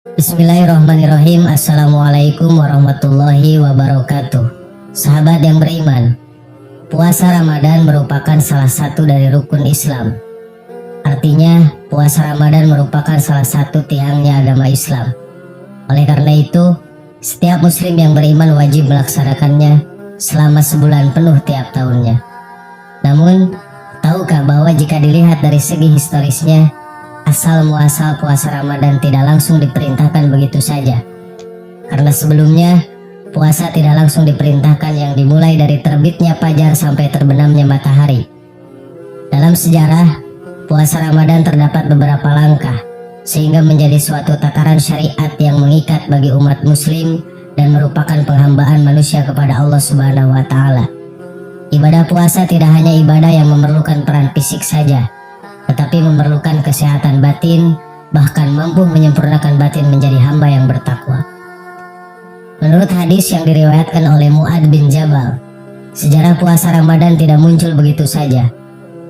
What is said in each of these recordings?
Bismillahirrahmanirrahim. Assalamualaikum warahmatullahi wabarakatuh. Sahabat yang beriman, puasa Ramadan merupakan salah satu dari rukun Islam. Artinya, puasa Ramadan merupakan salah satu tiangnya agama Islam. Oleh karena itu, setiap muslim yang beriman wajib melaksanakannya selama sebulan penuh tiap tahunnya. Namun, tahukah bahwa jika dilihat dari segi historisnya, asal muasal puasa Ramadan tidak langsung diperintahkan begitu saja. Karena sebelumnya, puasa tidak langsung diperintahkan yang dimulai dari terbitnya fajar sampai terbenamnya matahari. Dalam sejarah, puasa Ramadan terdapat beberapa langkah, sehingga menjadi suatu tataran syariat yang mengikat bagi umat muslim dan merupakan penghambaan manusia kepada Allah Subhanahu wa Ta'ala. Ibadah puasa tidak hanya ibadah yang memerlukan peran fisik saja, tetapi memerlukan kesehatan batin, bahkan mampu menyempurnakan batin menjadi hamba yang bertakwa. Menurut hadis yang diriwayatkan oleh Mu'adz bin Jabal, sejarah puasa Ramadan tidak muncul begitu saja.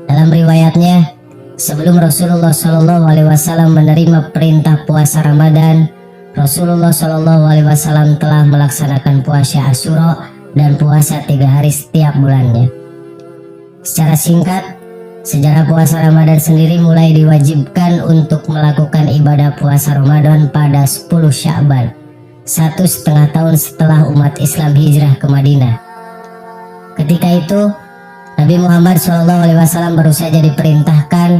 Dalam riwayatnya, sebelum Rasulullah SAW menerima perintah puasa Ramadan, Rasulullah SAW telah melaksanakan puasa Asyura dan puasa 3 hari setiap bulannya. Secara singkat, sejarah puasa Ramadan sendiri mulai diwajibkan untuk melakukan ibadah puasa Ramadan pada 10 Sya'ban, 1,5 tahun setelah umat Islam hijrah ke Madinah. Ketika itu, Nabi Muhammad SAW baru saja diperintahkan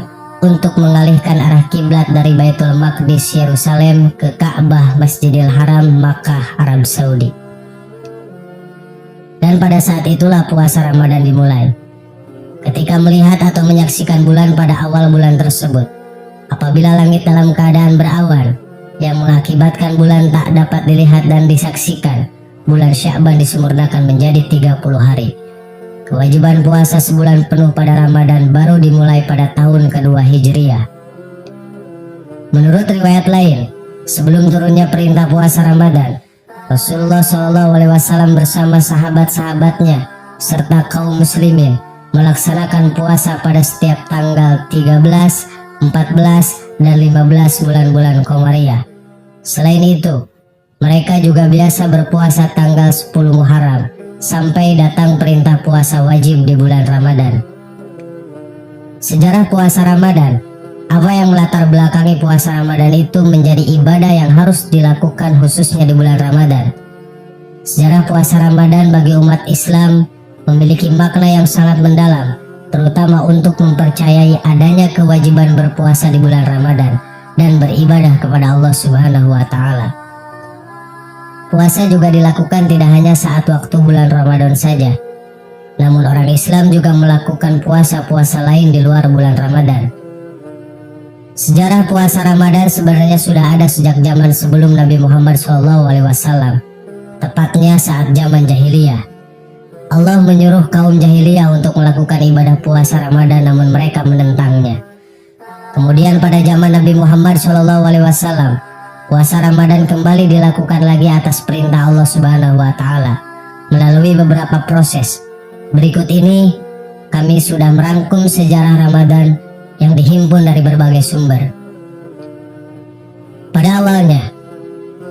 untuk mengalihkan arah kiblat dari Baitul Maqdis Yerusalem ke Ka'bah Masjidil Haram Makkah Arab Saudi. Dan pada saat itulah puasa Ramadan dimulai. Ketika melihat atau menyaksikan bulan pada awal bulan tersebut, apabila langit dalam keadaan berawan yang mengakibatkan bulan tak dapat dilihat dan disaksikan, bulan Sya'ban disempurnakan menjadi 30 hari. Kewajiban puasa sebulan penuh pada Ramadan baru dimulai pada tahun kedua Hijriah. Menurut riwayat lain, sebelum turunnya perintah puasa Ramadan, Rasulullah SAW bersama sahabat-sahabatnya serta kaum muslimin melaksanakan puasa pada setiap tanggal 13, 14, dan 15 bulan-bulan Qamariyah. Selain itu, mereka juga biasa berpuasa tanggal 10 Muharram sampai datang perintah puasa wajib di bulan Ramadan. Sejarah puasa Ramadan, apa yang melatar belakangi puasa Ramadan itu menjadi ibadah yang harus dilakukan khususnya di bulan Ramadan. Sejarah puasa Ramadan bagi umat Islam memiliki makna yang sangat mendalam, terutama untuk mempercayai adanya kewajiban berpuasa di bulan Ramadan dan beribadah kepada Allah Subhanahu wa Ta'ala. Puasa juga dilakukan tidak hanya saat waktu bulan Ramadan saja, namun orang Islam juga melakukan puasa-puasa lain di luar bulan Ramadan. Sejarah puasa Ramadan sebenarnya sudah ada sejak zaman sebelum Nabi Muhammad SAW, tepatnya saat zaman jahiliyah. Allah menyuruh kaum jahiliyah untuk melakukan ibadah puasa Ramadan, namun mereka menentangnya. Kemudian pada zaman Nabi Muhammad SAW, puasa Ramadan kembali dilakukan lagi atas perintah Allah Subhanahu wa Ta'ala melalui beberapa proses. Berikut ini kami sudah merangkum sejarah Ramadan yang dihimpun dari berbagai sumber. Pada awalnya,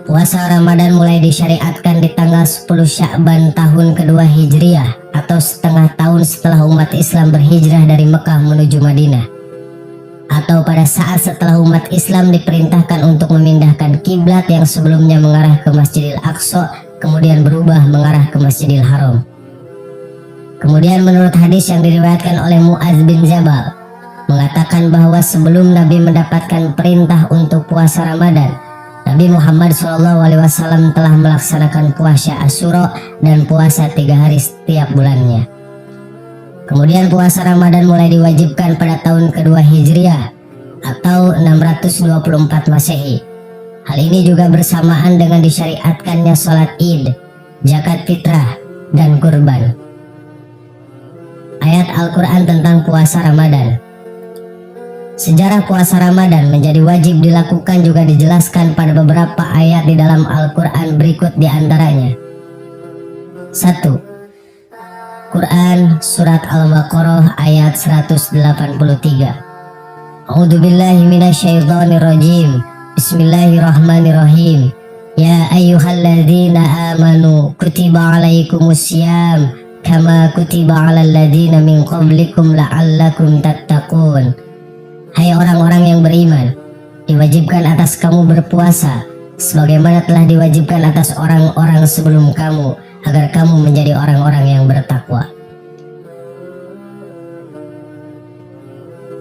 puasa Ramadan mulai disyariatkan di tanggal 10 Sya'ban tahun kedua Hijriah atau setengah tahun setelah umat Islam berhijrah dari Mekah menuju Madinah, atau pada saat setelah umat Islam diperintahkan untuk memindahkan kiblat yang sebelumnya mengarah ke Masjidil Aqsa kemudian berubah mengarah ke Masjidil Haram. Kemudian menurut hadis yang diriwayatkan oleh Mu'adz bin Jabal mengatakan bahwa sebelum Nabi mendapatkan perintah untuk puasa Ramadan, Nabi Muhammad SAW telah melaksanakan puasa Asyura dan puasa 3 hari setiap bulannya. Kemudian puasa Ramadan mulai diwajibkan pada tahun kedua Hijriah atau 624 Masehi. Hal ini juga bersamaan dengan disyariatkannya sholat Id, zakat fitrah, dan kurban. Ayat Al-Quran tentang puasa Ramadan. Sejarah puasa Ramadan menjadi wajib dilakukan juga dijelaskan pada beberapa ayat di dalam Al-Quran berikut diantaranya. 1. Quran Surat Al-Baqarah ayat 183. A'udzubillahi minasyaitonirrajim. Bismillahirrahmanirrahim. Ya ayyuhalladzina amanu kutiba alaikumusiyam kama kutiba alal ladzina min qablikum la'allakum tattaqun. Hai orang-orang yang beriman, diwajibkan atas kamu berpuasa sebagaimana telah diwajibkan atas orang-orang sebelum kamu agar kamu menjadi orang-orang yang bertakwa.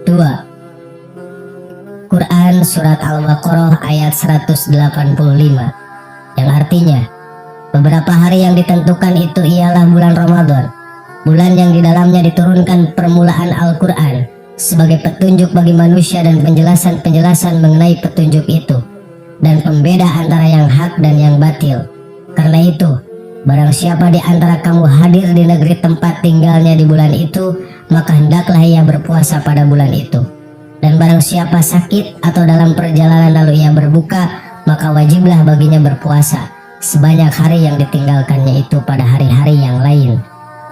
2. Quran Surat Al-Baqarah ayat 185 yang artinya, beberapa hari yang ditentukan itu ialah bulan Ramadan, bulan yang di dalamnya diturunkan permulaan Al-Quran sebagai petunjuk bagi manusia dan penjelasan-penjelasan mengenai petunjuk itu dan pembeda antara yang hak dan yang batil. Karena itu, barang siapa di antara kamu hadir di negeri tempat tinggalnya di bulan itu, maka hendaklah ia berpuasa pada bulan itu. Dan barang siapa sakit atau dalam perjalanan lalu ia berbuka, maka wajiblah baginya berpuasa sebanyak hari yang ditinggalkannya itu pada hari-hari yang lain.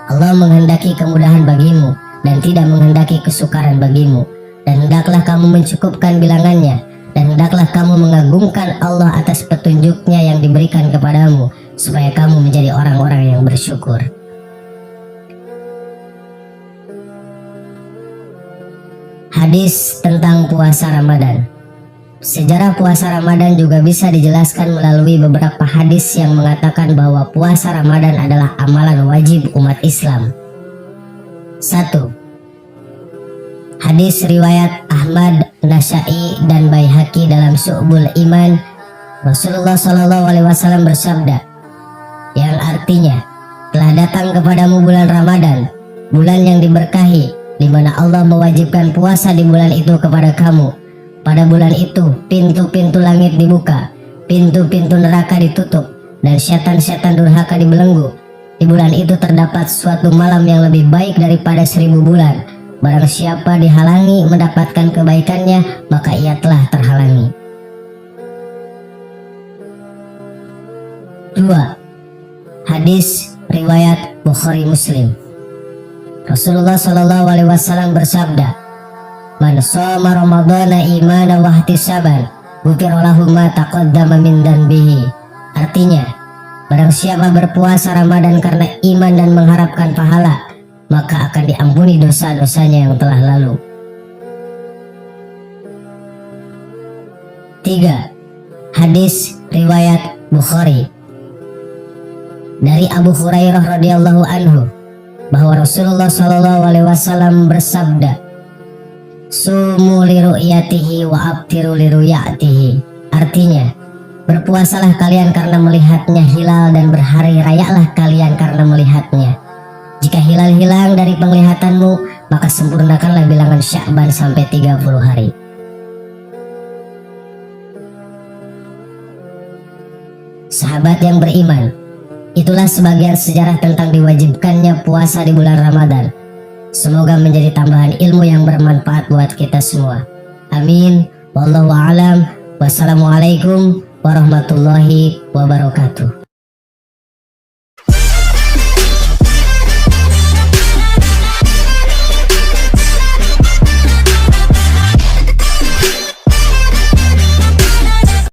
Allah menghendaki kemudahan bagimu dan tidak menghendaki kesukaran bagimu, dan hendaklah kamu mencukupkan bilangannya, dan hendaklah kamu mengagungkan Allah atas petunjuknya yang diberikan kepadamu, supaya kamu menjadi orang-orang yang bersyukur. Hadis tentang puasa Ramadan. Sejarah puasa Ramadan juga bisa dijelaskan melalui beberapa hadis yang mengatakan bahwa puasa Ramadan adalah amalan wajib umat Islam. 1. Hadis riwayat Ahmad, Nasa'i, dan Baihaqi dalam Syu'bul Iman. Rasulullah SAW bersabda, yang artinya, telah datang kepadamu bulan Ramadan, bulan yang diberkahi, di mana Allah mewajibkan puasa di bulan itu kepada kamu. Pada bulan itu, pintu-pintu langit dibuka, pintu-pintu neraka ditutup, dan setan-setan durhaka dibelenggu. Di bulan itu terdapat suatu malam yang lebih baik daripada 1000 bulan. Barang siapa dihalangi mendapatkan kebaikannya, maka ia telah terhalangi. 2. Hadis riwayat Bukhari Muslim. Rasulullah SAW bersabda, "Man shoma Ramadhana imanan wa ihtisaban, ghufira lahu ma taqaddama min dhanbihi." Artinya, barang siapa berpuasa Ramadan karena iman dan mengharapkan pahala, maka akan diampuni dosa-dosanya yang telah lalu. 3. Hadis riwayat Bukhari dari Abu Hurairah radhiyallahu anhu bahwa Rasulullah SAW bersabda, "Sumu li ru'yatihi wa abtiru li ru'yatihi." Artinya, berpuasalah kalian karena melihatnya hilal dan berhari rayalah kalian karena melihatnya. Jika hilal hilang dari penglihatanmu, maka sempurnakanlah bilangan Sya'ban sampai 30 hari. Sahabat yang beriman, itulah sebagian sejarah tentang diwajibkannya puasa di bulan Ramadan. Semoga menjadi tambahan ilmu yang bermanfaat buat kita semua. Amin. Wallahu a'lam. Wassalamualaikum warahmatullahi wabarakatuh.